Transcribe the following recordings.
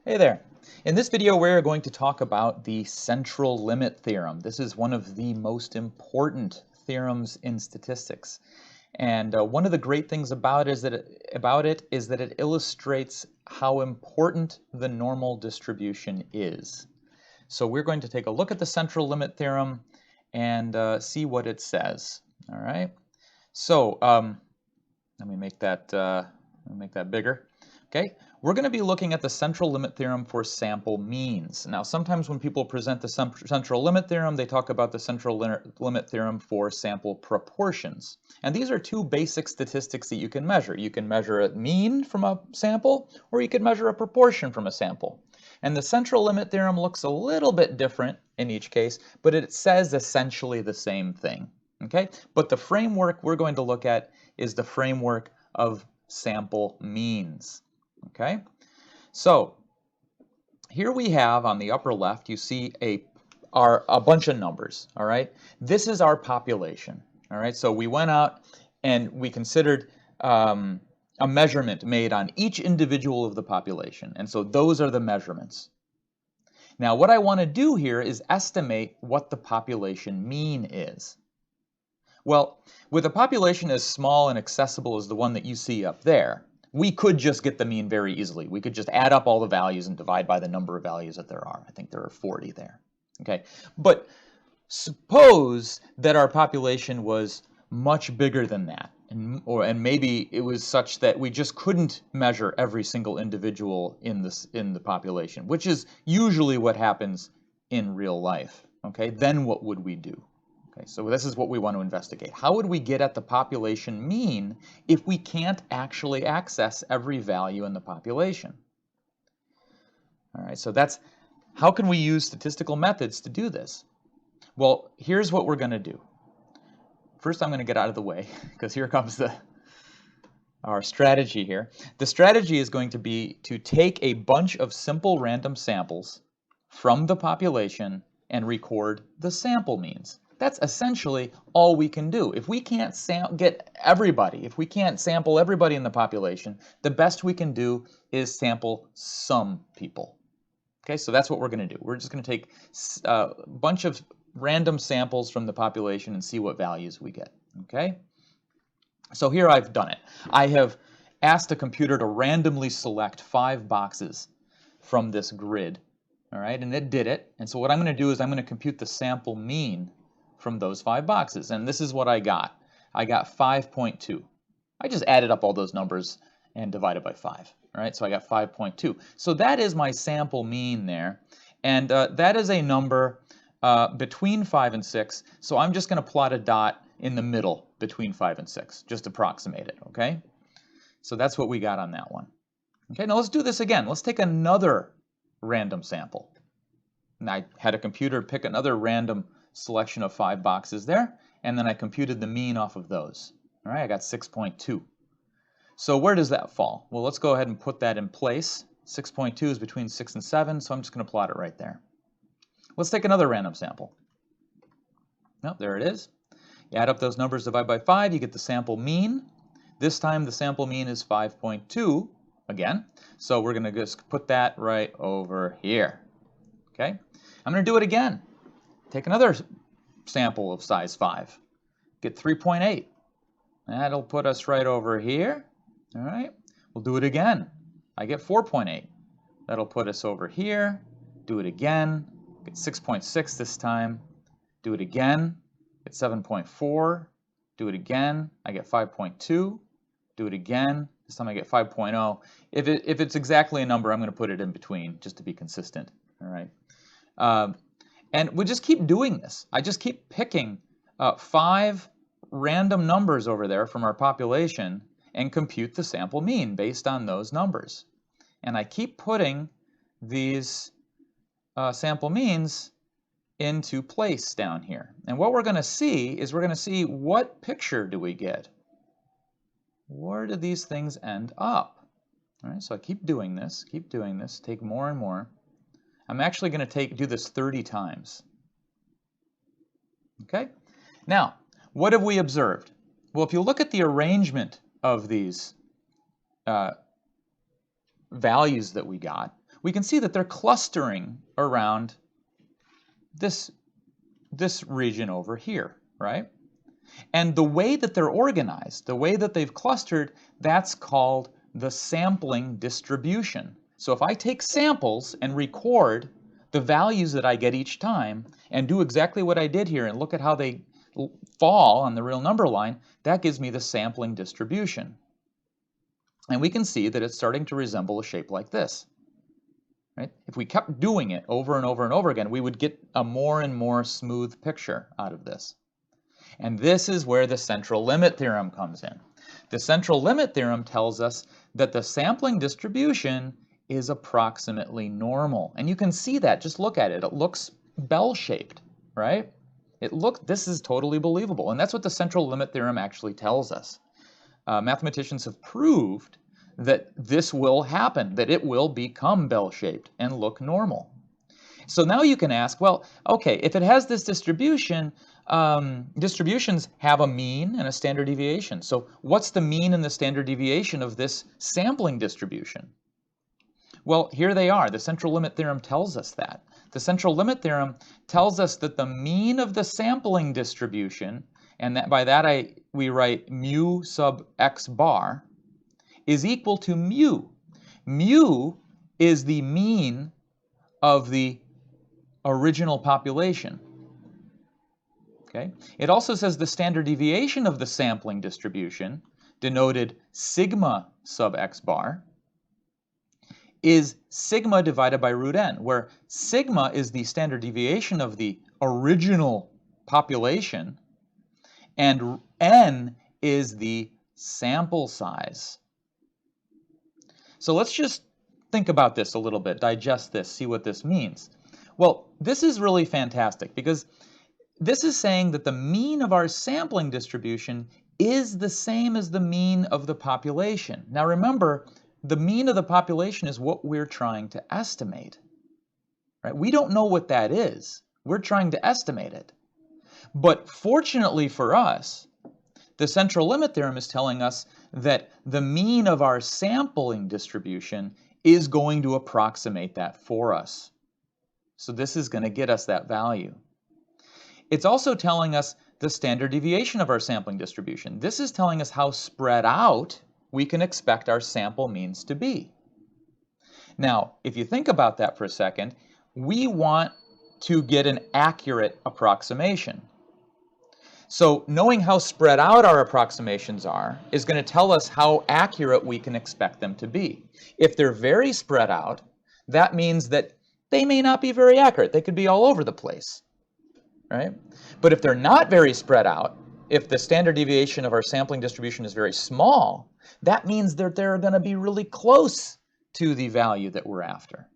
Hey there. In this video, we're going to talk about the central limit theorem. This is one of the most important theorems in statistics. And one of the great things about it is that it illustrates how important the normal distribution is. So we're going to take a look at the central limit theorem and see what it says. All right. So let me make that bigger. Okay, we're going to be looking at the central limit theorem for sample means. Now, sometimes when people present the central limit theorem, they talk about the central limit theorem for sample proportions. And these are two basic statistics that you can measure. You can measure a mean from a sample, or you can measure a proportion from a sample. And the central limit theorem looks a little bit different in each case, but it says essentially the same thing. Okay, but the framework we're going to look at is the framework of sample means. Okay, so here we have on the upper left, you see a bunch of numbers. All right, this is our population. All right, so we went out and we considered a measurement made on each individual of the population, and so those are the measurements. Now, what I want to do here is estimate what the population mean is. Well, with a population as small and accessible as the one that you see up there, we could just get the mean very easily. We could just add up all the values and divide by the number of values that there are. I think there are 40 there. Okay, but suppose that our population was much bigger than that, and maybe it was such that we just couldn't measure every single individual in the population, which is usually what happens in real life. Okay, then what would we do? Okay, so this is what we want to investigate. How would we get at the population mean if we can't actually access every value in the population? All right, so that's how can we use statistical methods to do this? Well, here's what we're going to do. First, I'm going to get out of the way because here comes our strategy here. The strategy is going to be to take a bunch of simple random samples from the population and record the sample means. That's essentially all we can do. If we can't get everybody, if we can't sample everybody in the population, the best we can do is sample some people. Okay, so that's what we're going to do. We're just going to take a bunch of random samples from the population and see what values we get. Okay, so here I've done it. I have asked a computer to randomly select 5 boxes from this grid. All right, and it did it. And so what I'm going to do is I'm going to compute the sample mean from those 5 boxes. And this is what I got. I got 5.2. I just added up all those numbers and divided by 5. All right, so I got 5.2. So that is my sample mean there. And that is a number between 5 and 6. So I'm just going to plot a dot in the middle between 5 and 6, just approximate it, okay? So that's what we got on that one. Okay, now let's do this again. Let's take another random sample. And I had a computer pick another random selection of 5 boxes there, and then I computed the mean off of those. All right, I got 6.2. So where does that fall? Well, let's go ahead and put that in place. 6.2 is between 6 and 7, so I'm just going to plot it right there. Let's take another random sample. Nope, there it is. You add up those numbers, divide by 5, you get the sample mean. This time the sample mean is 5.2 again, so we're going to just put that right over here. Okay, I'm going to do it again. Take another sample of size 5. Get 3.8. That'll put us right over here. All right. We'll do it again. I get 4.8. That'll put us over here. Do it again. Get 6.6 this time. Do it again. Get 7.4. Do it again. I get 5.2. Do it again. This time I get 5.0. If it's exactly a number, I'm going to put it in between just to be consistent. All right. And we just keep doing this. I just keep picking 5 random numbers over there from our population and compute the sample mean based on those numbers. And I keep putting these sample means into place down here. And what we're going to see is we're going to see what picture do we get. Where do these things end up? All right, so I keep doing this, take more and more. I'm actually going to do this 30 times. Okay? Now, what have we observed? Well, if you look at the arrangement of these values that we got, we can see that they're clustering around this region over here, right? And the way that they're organized, the way that they've clustered, that's called the sampling distribution. So if I take samples and record the values that I get each time and do exactly what I did here and look at how they fall on the real number line, that gives me the sampling distribution. And we can see that it's starting to resemble a shape like this. Right? If we kept doing it over and over and over again, we would get a more and more smooth picture out of this. And this is where the central limit theorem comes in. The central limit theorem tells us that the sampling distribution is approximately normal. And you can see that. Just look at it. It looks bell-shaped, right? This is totally believable. And that's what the central limit theorem actually tells us. Mathematicians have proved that this will happen, that it will become bell-shaped and look normal. So now you can ask, well, okay, if it has this distribution, distributions have a mean and a standard deviation. So what's the mean and the standard deviation of this sampling distribution? Well, here they are. The central limit theorem tells us that. The central limit theorem tells us that the mean of the sampling distribution, and that by that we write mu sub x bar, is equal to mu. Mu is the mean of the original population. Okay? It also says the standard deviation of the sampling distribution, denoted sigma sub x bar, is sigma divided by root n, where sigma is the standard deviation of the original population, and n is the sample size. So let's just think about this a little bit, digest this, see what this means. Well, this is really fantastic because this is saying that the mean of our sampling distribution is the same as the mean of the population. Now remember, the mean of the population is what we're trying to estimate. Right? We don't know what that is. We're trying to estimate it. But fortunately for us, the central limit theorem is telling us that the mean of our sampling distribution is going to approximate that for us. So this is going to get us that value. It's also telling us the standard deviation of our sampling distribution. This is telling us how spread out we can expect our sample means to be. Now, if you think about that for a second, we want to get an accurate approximation. So knowing how spread out our approximations are is going to tell us how accurate we can expect them to be. If they're very spread out, that means that they may not be very accurate. They could be all over the place, right? But if they're not very spread out, if the standard deviation of our sampling distribution is very small, that means that they're going to be really close to the value that we're after.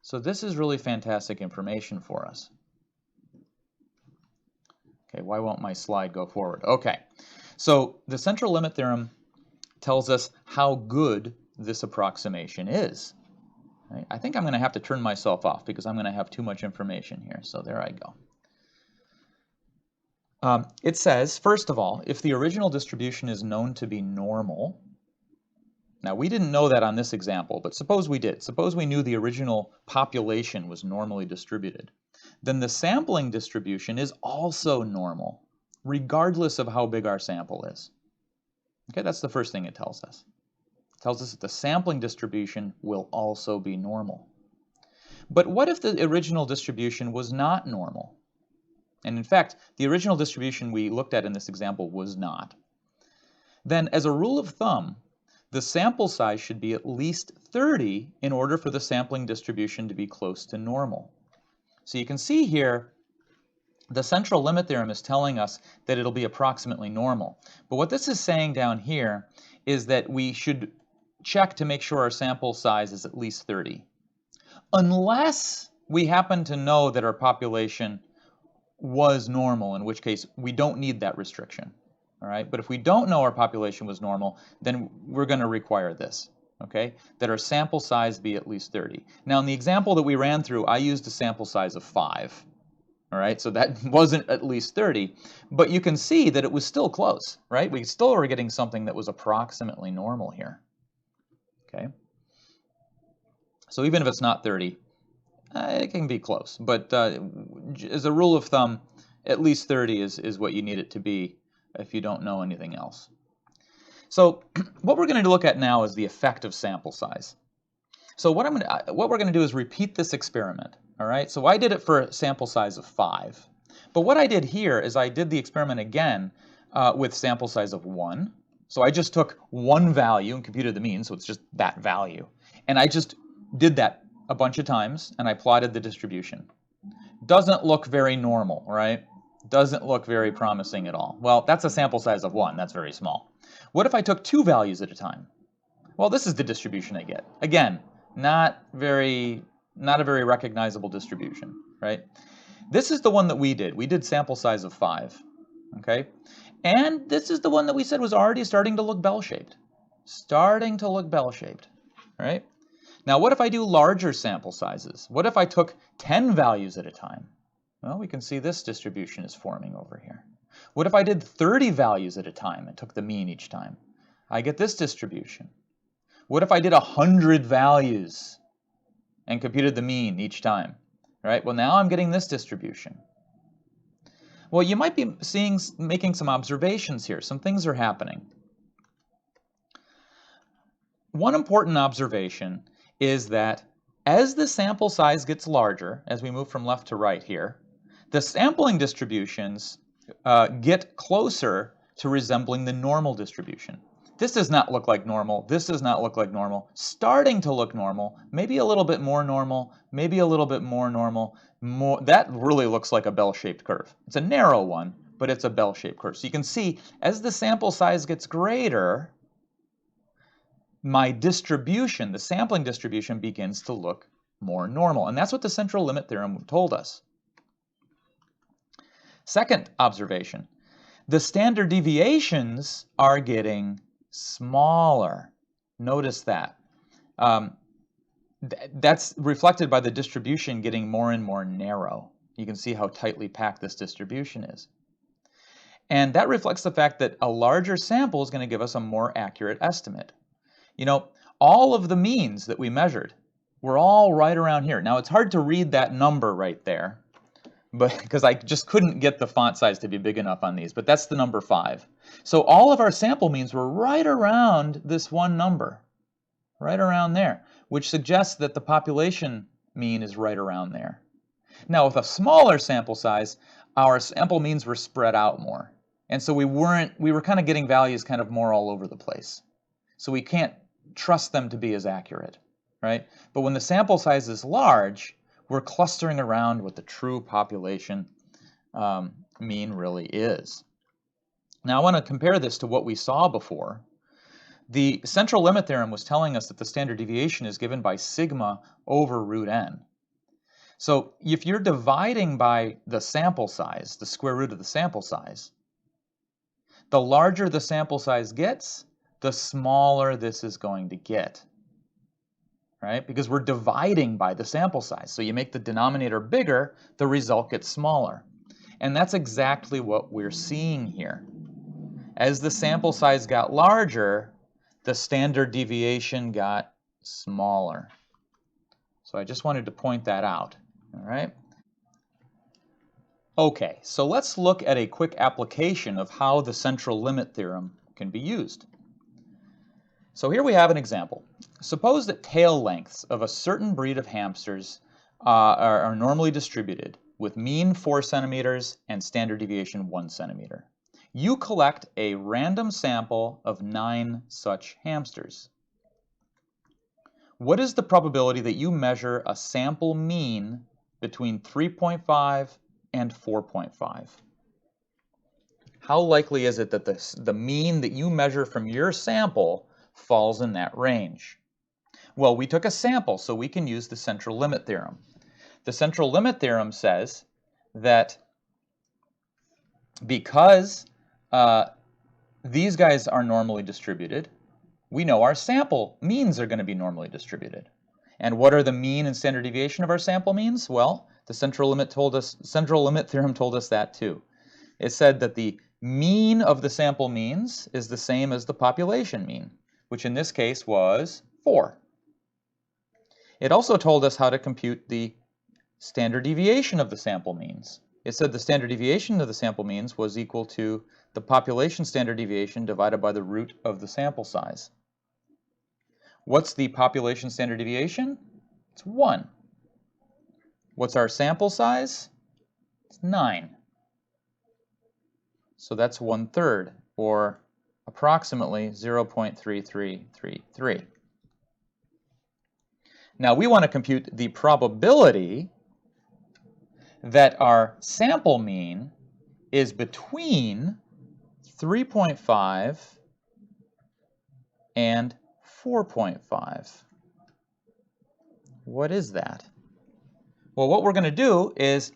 So this is really fantastic information for us. Okay, why won't my slide go forward? Okay, so the central limit theorem tells us how good this approximation is. Right? I think I'm going to have to turn myself off because I'm going to have too much information here. So there I go. It says, first of all, if the original distribution is known to be normal, now we didn't know that on this example, but suppose we did. Suppose we knew the original population was normally distributed. Then the sampling distribution is also normal, regardless of how big our sample is. Okay, that's the first thing it tells us. It tells us that the sampling distribution will also be normal. But what if the original distribution was not normal? And in fact, the original distribution we looked at in this example was not. Then, as a rule of thumb, the sample size should be at least 30 in order for the sampling distribution to be close to normal. So you can see here, the central limit theorem is telling us that it'll be approximately normal. But what this is saying down here is that we should check to make sure our sample size is at least 30. Unless we happen to know that our population was normal, in which case we don't need that restriction. All right? But if we don't know our population was normal, then we're going to require this. Okay, that our sample size be at least 30. Now, in the example that we ran through, I used a sample size of 5. All right, so that wasn't at least 30, but you can see that it was still close, right? We still were getting something that was approximately normal here. Okay. So even if it's not 30, it can be close. But as a rule of thumb, at least 30 is what you need it to be if you don't know anything else. So what we're going to look at now is the effect of sample size. So what we're going to do is repeat this experiment. All right. So I did it for a sample size of 5. But what I did here is I did the experiment again with sample size of 1. So I just took one value and computed the mean, so it's just that value. And I just did that a bunch of times, and I plotted the distribution. Doesn't look very normal, right? Doesn't look very promising at all. Well, that's a sample size of 1. That's very small. What if I took 2 values at a time? Well, this is the distribution I get. Again, not a very recognizable distribution, right? This is the one that we did. We did sample size of 5, okay? And this is the one that we said was already starting to look bell-shaped. Starting to look bell-shaped, right? Now, what if I do larger sample sizes? What if I took 10 values at a time? Well, we can see this distribution is forming over here. What if I did 30 values at a time and took the mean each time? I get this distribution. What if I did 100 values and computed the mean each time? Right? Well, now I'm getting this distribution. Well, you might be making some observations here. Some things are happening. One important observation is that as the sample size gets larger, as we move from left to right here, the sampling distributions get closer to resembling the normal distribution. This does not look like normal. This does not look like normal. Starting to look normal, maybe a little bit more normal, maybe a little bit more normal. That really looks like a bell-shaped curve. It's a narrow one, but it's a bell-shaped curve. So you can see as the sample size gets greater, my distribution, the sampling distribution, begins to look more normal. And that's what the central limit theorem told us. Second observation, the standard deviations are getting smaller. Notice that. That's reflected by the distribution getting more and more narrow. You can see how tightly packed this distribution is. And that reflects the fact that a larger sample is going to give us a more accurate estimate. You know, all of the means that we measured were all right around here. Now, it's hard to read that number right there, but because I just couldn't get the font size to be big enough on these, but that's the number 5. So all of our sample means were right around this one number, right around there, which suggests that the population mean is right around there. Now, with a smaller sample size, our sample means were spread out more. And so we were kind of getting values kind of more all over the place. So we can't trust them to be as accurate, right? But when the sample size is large, we're clustering around what the true population mean really is. Now I want to compare this to what we saw before. The central limit theorem was telling us that the standard deviation is given by sigma over root n. So if you're dividing by the sample size, the square root of the sample size, the larger the sample size gets, the smaller this is going to get, right? Because we're dividing by the sample size. So you make the denominator bigger, the result gets smaller. And that's exactly what we're seeing here. As the sample size got larger, the standard deviation got smaller. So I just wanted to point that out, all right? Okay, so let's look at a quick application of how the central limit theorem can be used. So here we have an example. Suppose that tail lengths of a certain breed of hamsters are normally distributed with mean 4 centimeters and standard deviation 1 centimeter. You collect a random sample of 9 such hamsters. What is the probability that you measure a sample mean between 3.5 and 4.5? How likely is it that the mean that you measure from your sample falls in that range? Well, we took a sample, so we can use the central limit theorem. The central limit theorem says that because these guys are normally distributed, we know our sample means are going to be normally distributed. And what are the mean and standard deviation of our sample means? Well, the central limit theorem told us that too. It said that the mean of the sample means is the same as the population mean, which in this case was 4. It also told us how to compute the standard deviation of the sample means. It said the standard deviation of the sample means was equal to the population standard deviation divided by the root of the sample size. What's the population standard deviation? It's 1. What's our sample size? It's 9. So that's 1/3, or approximately 0.3333. Now we want to compute the probability that our sample mean is between 3.5 and 4.5. What is that? Well, what we're going to do is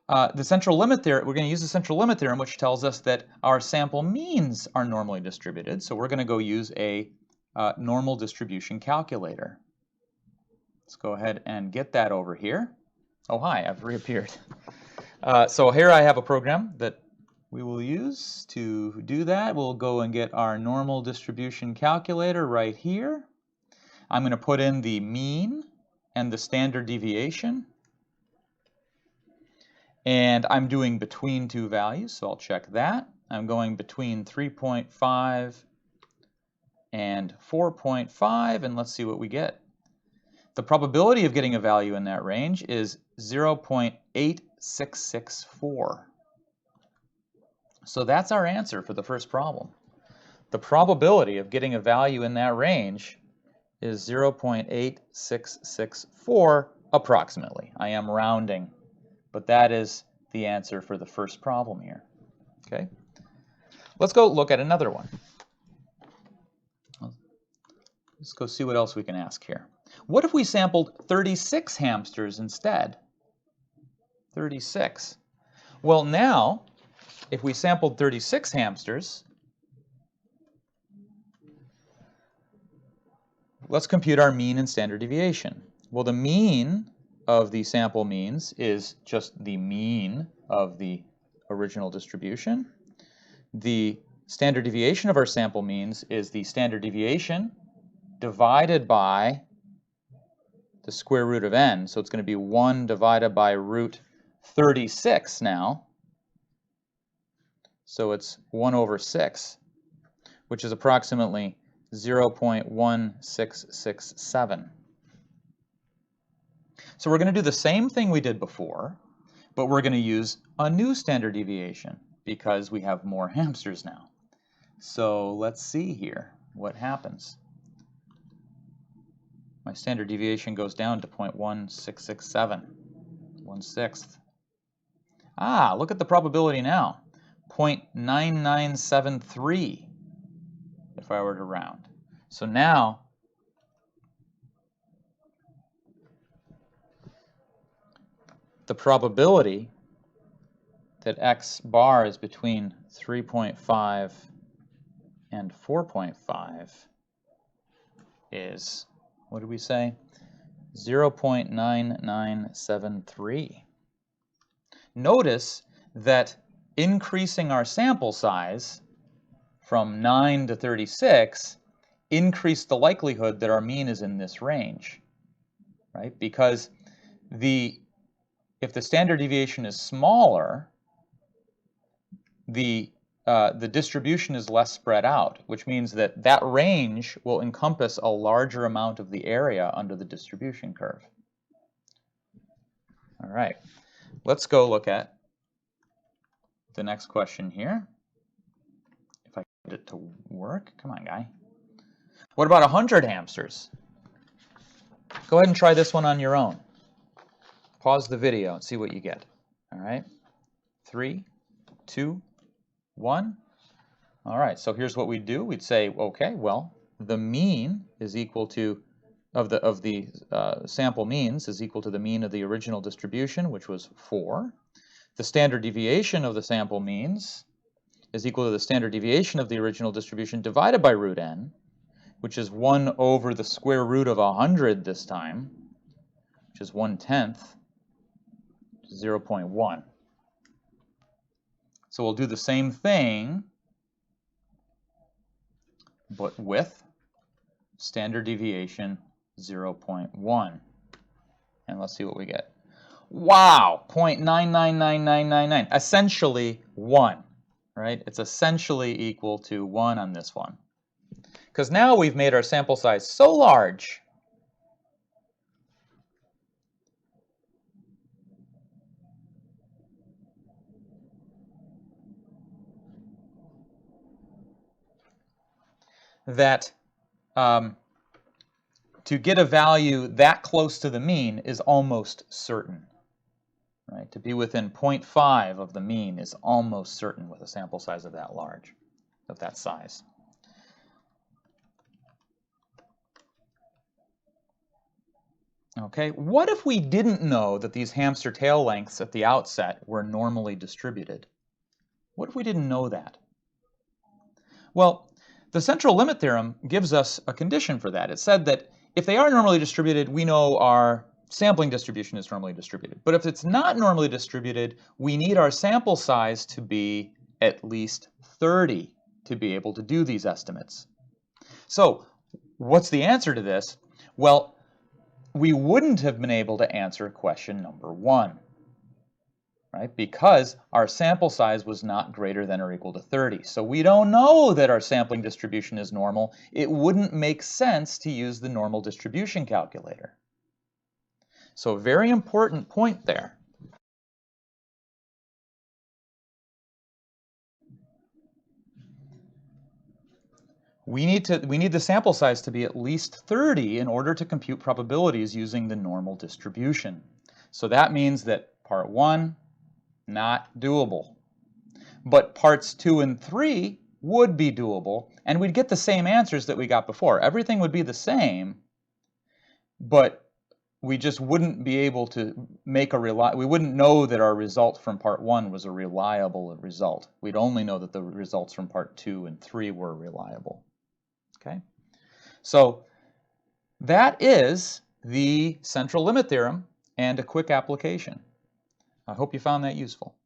the central limit theorem. We're going to use the central limit theorem, which tells us that our sample means are normally distributed. So we're going to go use a normal distribution calculator. Let's go ahead and get that over here. Oh, hi, I've reappeared. So here I have a program that we will use to do that. We'll go and get our normal distribution calculator right here. I'm going to put in the mean and the standard deviation. And I'm doing between two values, so I'll check that. I'm going between 3.5 and 4.5, and let's see what we get. The probability of getting a value in that range is 0.8664. So that's our answer for the first problem. The probability of getting a value in that range is 0.8664 approximately. I am rounding, but that is the answer for the first problem here. Okay? Let's go look at another one. Let's go see what else we can ask here. What if we sampled 36 hamsters instead? 36. Well, now, if we sampled 36 hamsters, let's compute our mean and standard deviation. Well, the mean of the sample means is just the mean of the original distribution. The standard deviation of our sample means is the standard deviation divided by the square root of n. So it's going to be 1 divided by root 36 now. So it's 1 over 6, which is approximately 0.1667. So we're going to do the same thing we did before, but we're going to use a new standard deviation because we have more hamsters now. So let's see here what happens. My standard deviation goes down to 0.1667, 1/6. Ah, look at the probability now, 0.9973 if I were to round. So now the probability that x bar is between 3.5 and 4.5 is, what did we say? 0.9973. Notice that increasing our sample size from 9 to 36 increased the likelihood that our mean is in this range, right? Because if the standard deviation is smaller, the distribution is less spread out, which means that that range will encompass a larger amount of the area under the distribution curve. All right, let's go look at the next question here. If I get it to work, come on, guy. What about 100 hamsters? Go ahead and try this one on your own. Pause the video and see what you get. All right, 3, 2, 1. All right, so here's what we'd do. We'd say, okay, well, the mean is equal to, of the sample means is equal to the mean of the original distribution, which was 4. The standard deviation of the sample means is equal to the standard deviation of the original distribution divided by root n, which is 1 over the square root of 100 this time, which is 1/10, 0.1. So we'll do the same thing, but with standard deviation 0.1. And let's see what we get. Wow, 0.999999, essentially 1, right? It's essentially equal to 1 on this one. Because now we've made our sample size so large that to get a value that close to the mean is almost certain. Right? To be within 0.5 of the mean is almost certain with a sample size of that large, of that size. Okay, what if we didn't know that these hamster tail lengths at the outset were normally distributed? What if we didn't know that? Well, the central limit theorem gives us a condition for that. It said that if they are normally distributed, we know our sampling distribution is normally distributed. But if it's not normally distributed, we need our sample size to be at least 30 to be able to do these estimates. So what's the answer to this? Well, we wouldn't have been able to answer question number 1, right? Because our sample size was not greater than or equal to 30. So we don't know that our sampling distribution is normal. It wouldn't make sense to use the normal distribution calculator. So a very important point there. We need the sample size to be at least 30 in order to compute probabilities using the normal distribution. So that means that part 1, not doable. But parts 2 and 3 would be doable, and we'd get the same answers that we got before. Everything would be the same, but we just wouldn't be able to make we wouldn't know that our result from part 1 was a reliable result. We'd only know that the results from part 2 and 3 were reliable. Okay? So that is the central limit theorem and a quick application. I hope you found that useful.